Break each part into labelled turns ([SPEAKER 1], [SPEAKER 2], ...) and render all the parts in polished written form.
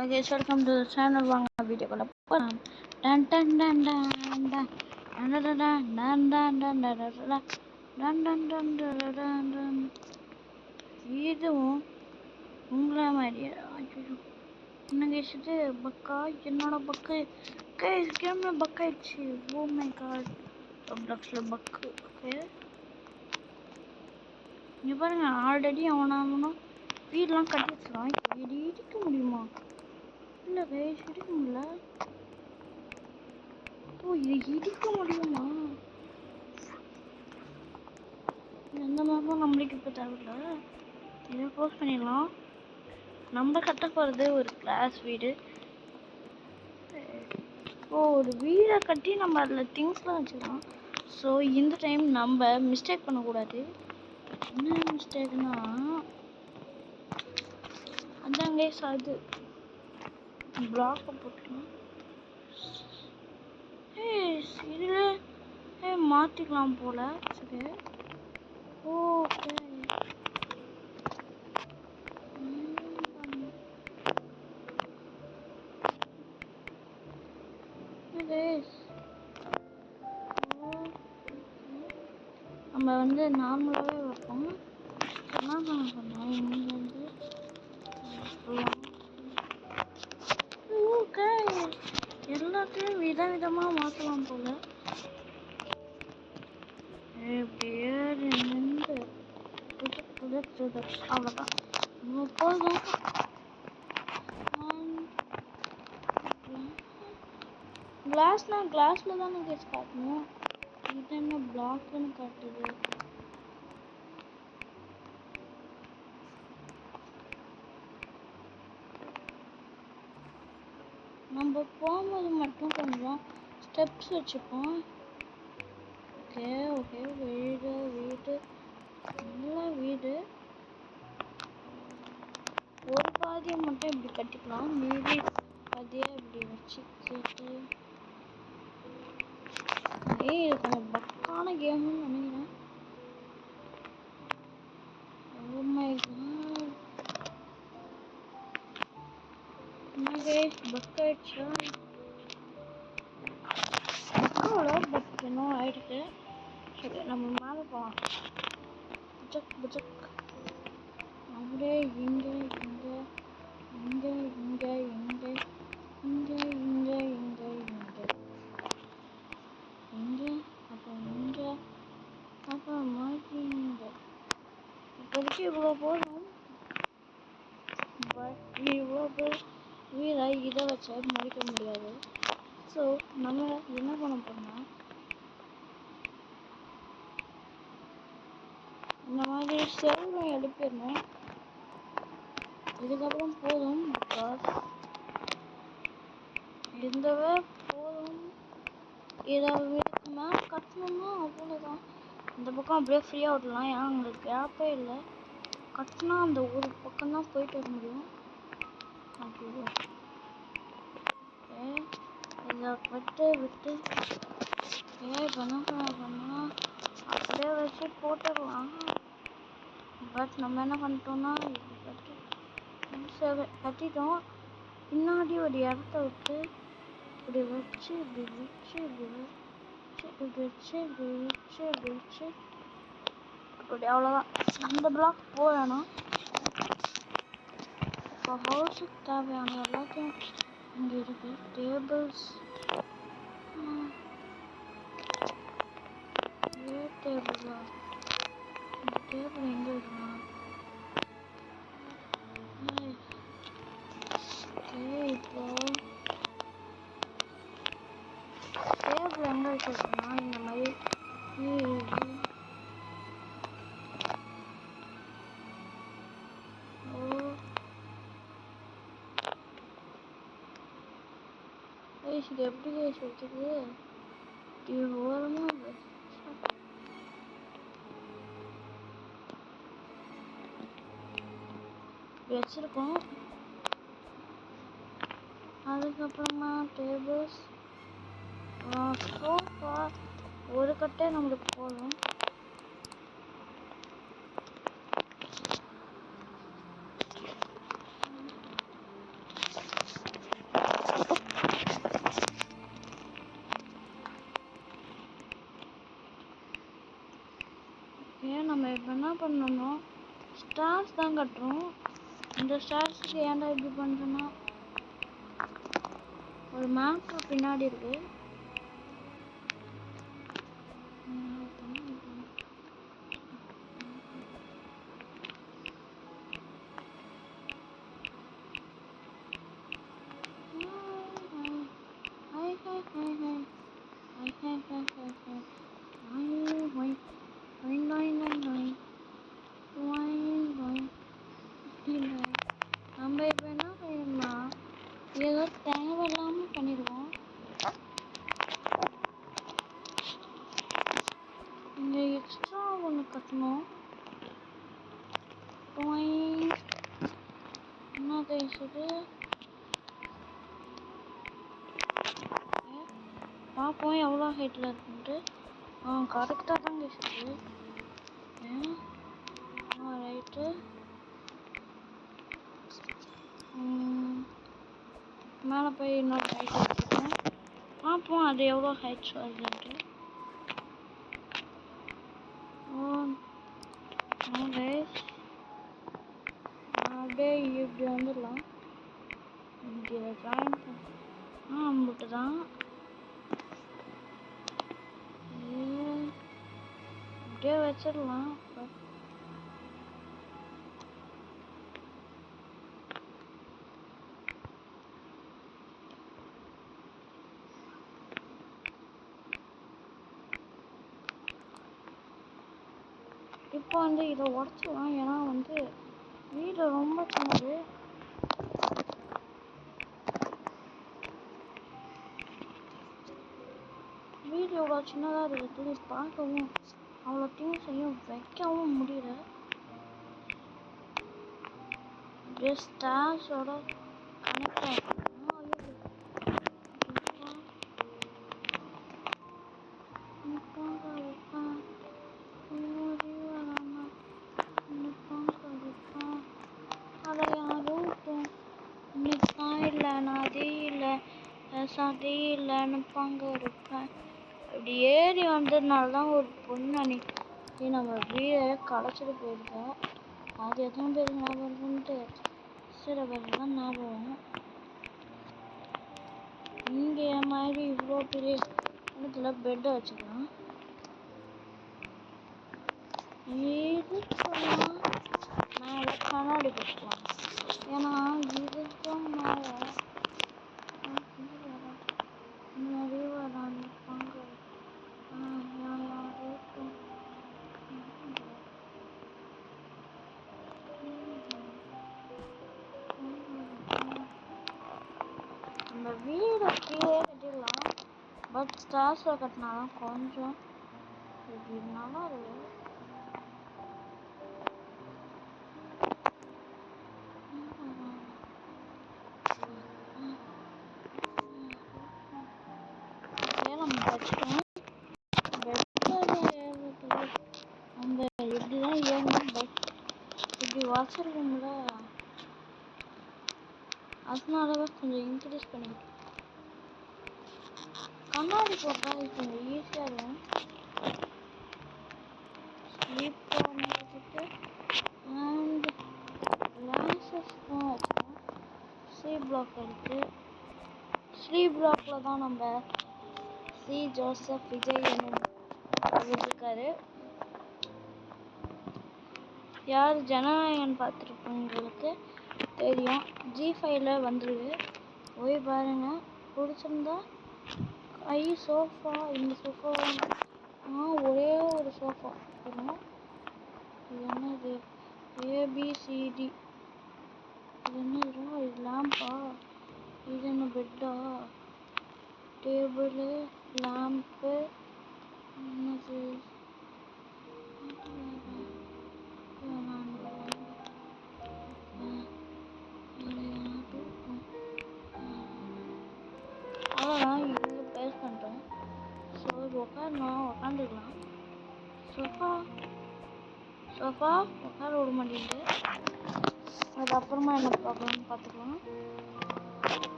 [SPEAKER 1] Okay, so welcome to the channel. வாங்க வீடியோக்குள்ள போலாம். Done done done done done done done done done done done done done done. இதுவும் உங்கள மாதிரியே என்ன கேஷிட்டு பக்கா என்னோட பக்கு கைஸ் கேம்ல பக் ஆயிடுச்சு. ஓ மை காட், ரொப்ளாக்ஸ்ல பக்கு. ஓகே, இங்க பாருங்க, ஆல்ரெடி அவனும் வீடெல்லாம் கட்டி வச்சிருக்கான். இது இடிக்க முடியுமா? இல்ல கைஸ், இடிக்க முடியல. ஓ, இது இடிக்க முடியுமா? எந்த மாதிரியும் நம்மளுக்கு இப்போ தேவையில்ல. இதை க்ளோஸ் பண்ணிடலாம். நம்ம கட்ட போகிறது ஒரு கிளாஸ் வீடு. ஓ, ஒரு வீடை கட்டி நம்ம அதில் திங்ஸ்லாம் வச்சுக்கலாம். ஸோ இந்த டைம் நம்ம மிஸ்டேக் பண்ணக்கூடாது. என்ன மிஸ்டேக்னா அதாங்க அது பிளாக்கை போட்டுக்கலாம். இதில் மாற்றிக்கலாம் போல். சரி, ஓகே. நம்ம வந்து நார்மலாகவே வைப்போம். என்ன பண்ண சொன்னோம் இங்கே வந்து ஓகே, எல்லாத்தையும் விதவிதமாக மாற்றலாம் போல். அவ்வளோதான் போதும். கிளாஸ்னா கிளாஸில் தானே கேஸ் காட்டணும். இது என்ன பிளாக்னு காட்டுது? நம்ம போகும்போது மட்டும் கொஞ்சம் ஸ்டெப்ஸ் வச்சுப்போம். ஓகே ஓகே, வீடு வீடு நல்ல வீடு. ஒரு பாதியை மட்டும் இப்படி கட்டிக்கலாம், மீதி பாதியை இப்படி வச்சுக்கிட்டு. இது கொஞ்சம் பக்கான கேம்னு நினைக்கிறேன். ஓ மை காட், பக் ஆயிடுச்சா? பக்காவோட பட் இன்னும் ஆயிடுச்சு. சரி, நம்ம மேலே போகலாம். புஜக் புஜக். அப்படியே இங்கே இங்கே இங்கே இங்கே இங்கே இங்கே இங்கே இங்கே இங்கே இங்கே அப்புறம் இங்கே அப்புறம் மாற்றி இங்கே. இப்போதைக்கு இவ்வளோ போதும். பட் இவ்வளோ வீடை இதை வச்சு முடிக்க முடியாது. ஸோ நம்ம என்ன பண்ண போறோம்னா, இந்த மாதிரி செல்வம் எழுப்பிடணும். இதுக்கப்புறம் போதும். இருந்தவே போதும். ஏதாவது வீட்டுக்கு மேலே கட்டணும்னா அவ்வளோதான். இந்த பக்கம் அப்படியே ஃப்ரீயாக விடலாம், ஏன்னா உங்களுக்கு கேப்பே இல்லை. கட்டினா அந்த ஒரு பக்கம் தான் போயிட்டு வர முடியும். அப்படியே இதை விட்டு விட்டு பண்ணா அப்படியே வச்சு போட்டுடலாம். பட் நம்ம என்ன பண்ணிட்டோம்னா, கட்டிட்டோம். பின்னாடி ஒரு இடத்த விட்டு இப்படி வச்சு இப்படி வச்சு இப்படி வச்சு இப்படி வச்சு இப்படி வச்சு இப்படி வச்சு அப்படி. அவ்வளோதான், அந்த பிளாக் போகணும். இப்போ ஹவுஸுக்கு தேவையான எல்லாத்தையும் இங்கே இருக்கு. டேபிள்ஸ், டேபிளா? இந்த டேபிள் எங்கே இருக்கலாம்? இப்போ டேபிள் எங்கே வச்சுருக்கோம்னா இந்த மாதிரி இது எப்படி வச்சுருக்கு? இது ஓரமாக வச்சிருக்கோம். அதுக்கப்புறமா டேபிள்ஸ், சோஃபா ஒரு கட்டே நம்மளுக்கு போதும். பண்ணணும், ஸ்டார்ஸ் தான் கட்டுறோம். இந்த ஸ்டார்ஸுக்கு ஏன்டா இப்படி பண்ணுறோன்னா, ஒரு மேட்ரு பின்னாடி இருக்கு. நம்ம இப்போ என்ன பண்ணணும்னா, ஏதோ தேவையில்லாம பண்ணிடுவோம். இங்கே எக்ஸ்ட்ரா ஒன்று கட்டணும். என்ன பேசுது பார்ப்போம் எவ்வளோ ஹைட்டில் இருக்குன்ட்டு. கரெக்டாக தான் பேசுது. ரைட்டு. மேலே போய் இன்னொரு ஹைட் எடுத்துக்கோம். பார்ப்போம் அது எவ்வளோ ஹைட்ஸ் வருதுன்ட்டு. அப்படியே இப்படி வந்துடலாம். இங்கே ஜாயின் அம்பிட்டு தான். அப்படியே வச்சிடலாம். இப்போ வந்து இதை உடச்சிடலாம். ஏன்னா வந்து வீடு ரொம்ப சின்னது. வீடு எவ்வளோ சின்னதாக இருக்குது, பார்க்கவும் அவ்வளோ திங்ஸையும் வைக்கவும் முடியல. ஸ்டார்ஸோட கனெக்ட் ஆகிடும். அப்படி ஏறி வந்ததுனால தான் ஒரு பொண்ணு அன்னைக்கு நம்ம வீடை களைச்சிட்டு போயிருக்கோம். அது எத்தனை பேருக்கு ஞாபகம் இருக்குன்ட்டு சில பேருக்கு தான் ஞாபகம். இங்கே மாதிரி இவ்வளோ பெரிய இடத்துல பெட்டை வச்சுக்கலாம். இதுக்கெல்லாம் மேலே கண்ணாடி போட்டுக்கலாம். ஏன்னா இதுக்கும் மேலே நம்ம வீடு கீழே கட்டிடலாம். பட் ஸ்டார்ஸில் கட்டினாலும் கொஞ்சம் இது நல்லா இருக்கு. நம்ம வச்சுட்டோம். நம்ம எப்படிதான் ஏறணும், பட் இப்படி வச்சிருக்கோம்ல, அதனாலதான் கொஞ்சம் இன்க்ரீஸ் பண்ணிக்கிட்டோம். கண்ணாடி போட்டால் இது கொஞ்சம் ஈஸியாக இருக்கும். ஸ்லீப் வச்சுட்டு அண்ட் கிளாஸஸ்லாம் வச்சுக்கோம். சி பிளாக் இருக்குது. சி பிளாக்ல தான் நம்ம சி ஜோசப் விஜய் இருக்காரு. யார் ஜனநாயகன் பார்த்துருப்பவங்களுக்கு தெரியும். G5ல வந்துருக்கு, போய் பாருங்க. பிடிச்சிருந்தா சோஃபா, இந்த சோஃபா ஒரே ஒரு சோஃபா வரும். இது என்னது ABCD, இது என்ன வரும்? இது லேம்பா, இது என்ன பெட்டா, டேபிள், லேம்ப்பு, என்னது அவ்வளோதான். இது பேஸ் பண்ணுறோம். ஸோ உட்காரணும், உட்காந்துக்கலாம். சோஃபா உட்கார விட மாட்டேங்குது. அதுக்கப்புறமா என்ன ப்ராப்ளம்னு பார்த்துக்கலாம்.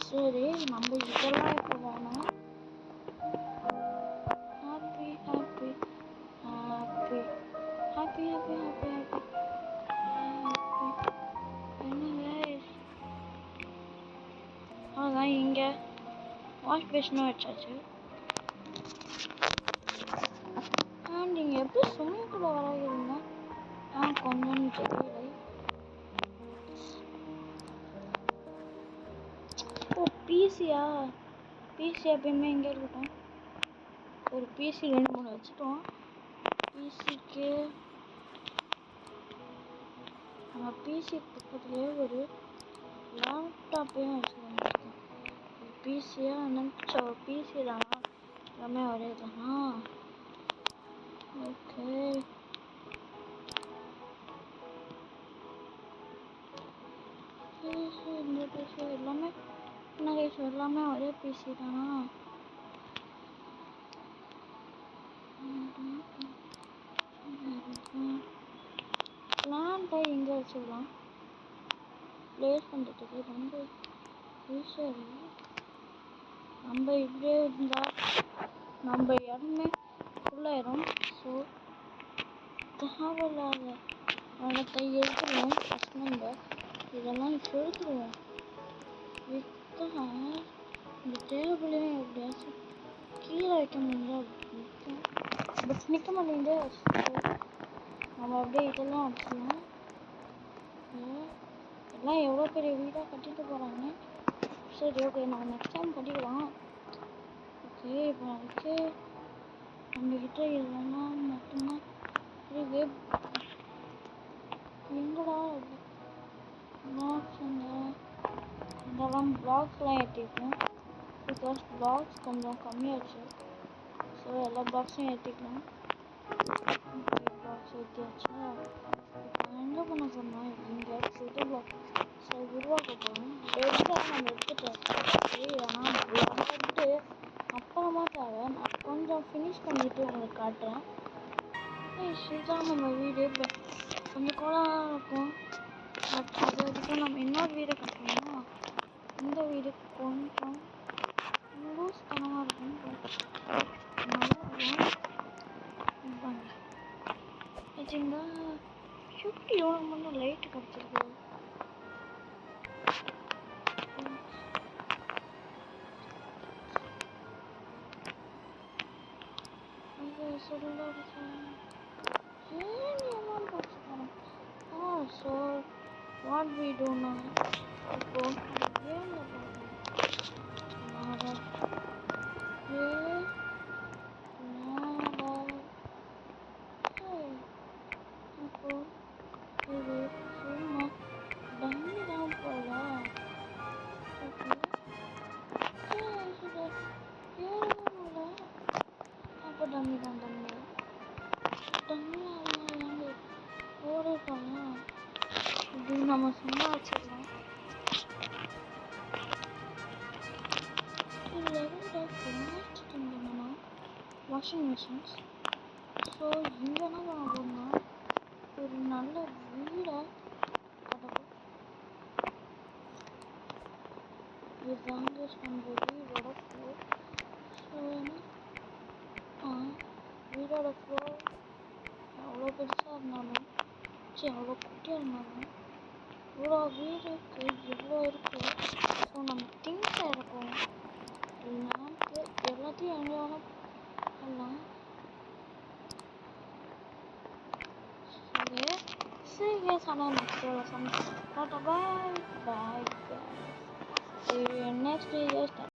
[SPEAKER 1] சரி, நம்ம இதெல்லாம் இப்போ வேணும். ஹாப்பி வாஷ் பேஷனும் வச்சாச்சு. நீங்கள் எப்படி ஸ்விம்மிங்குள்ளே வராங்க? கொஞ்சம் தெரியல. ஓ பிசியா எப்பயுமே எங்கே இருக்கட்டும். ஒரு பிசி 2-3 வச்சுட்டோம். பிசிக்கு நம்ம பிசி பக்கத்துலேயே ஒரு லேப்டாப்பையும் வச்சுருக்கோம். பிசியா நினச்ச ஒரு பிசி தானா எல்லாமே ஒரே தானா? ஓகே இந்த பிசி எல்லாமே எல்லாமே ஒரே பிசி தானா? பிளான்ட்டை எங்கே வச்சுக்கலாம்? பிளேஸ் பண்ணுறதுக்கு ரொம்ப ஈஸியாக இருக்குது. நம்ம இப்படியே இருந்தால் நம்ம இடமே ஃபுல்லாயிரும். ஸோ தேவையில்லாத இடத்தை எடுத்துருவோம். ஃபஸ்ட் நம்ம இதெல்லாம் இப்போ எடுத்துருவோம். விற்றா இந்த டேபிளையும் எப்படியாச்சும் கீழே வைக்க முடியல. பட் நிற்க மாட்டேங்குது. நம்ம அப்படியே இதெல்லாம் அடிச்சிடலாம். எல்லாம் எவ்வளோ பெரிய வீடாக கட்டிட்டு போகிறாங்க. சரி ஓகே, நம்ம நெக்ஸ்ட் டைம் கட்டிக்கலாம். ஓகே இப்போ அதுக்கு நம்மக்கிட்ட இதெல்லாம் மட்டும்தான் இருக்குது. எங்கடா பிளாக்ஸ்? இதெல்லாம் பிளாக்ஸ்லாம் ஏற்றிருக்கோம். பிகாஸ் பிளாக்ஸ் கொஞ்சம் கம்மியாச்சு. ஸோ எல்லா பிளாக்ஸையும் ஏற்றிக்கலாம். பிளாக்ஸ் ஏற்றியாச்சா? இப்போ என்ன பண்ண போகிறோம்னா இங்கே புது பிளாக் உருவாக்க போகிறோம். பெட்டாக நம்ம எடுத்துகிட்டு ஆனால் பிளட்டு அப்புறமா தேவை. நான் கொஞ்சம் ஃபினிஷ் பண்ணிவிட்டு உங்களுக்கு காட்டுறேன். இதுதான் நம்ம வீடு. கொஞ்சம் கோலாக இருக்கும். பட் அது வரைக்கும் நம்ம இன்னொரு வீடை கட்டணும்னா இந்த வீடு கொஞ்சம் லூஸ்தனமாக இருக்கும். வச்சிங்களா சுற்றி எவ்வளோ மட்டும் லைட்டு கிடச்சிருக்கு. So what we do now? இப்போ இது சும்மா டம்மி தான் போல. அப்போ டம்மி தான் போடட்டாங்க. இது நம்ம சும்மா வச்சுக்கலாம். Washing machines. ஸோ இங்கே என்ன பண்ண போகிறோம்னா ஒரு நல்ல வீடை கட்டணும். இதுதாங்க நம்ம வீடோட ஃப்ளோர். ஸோ வீடோட ஃப்ளோர் எவ்வளோ பெருசாக இருந்தாலும் எவ்வளோ குட்டியாக இருந்தாலும் இவ்வளோ வீடுக்கு இவ்வளோ இருக்குது. ஸோ நம்ம திங்ஸை இறக்குவோம். லேம்ப்பு எல்லாத்தையும் எங்கே வேணால் பண்ணலாம். சரி guys, ஆனால் நெக்ஸ்ட் வீடியோவில் சந்திப்போம். Bye bye guys. See you in next video.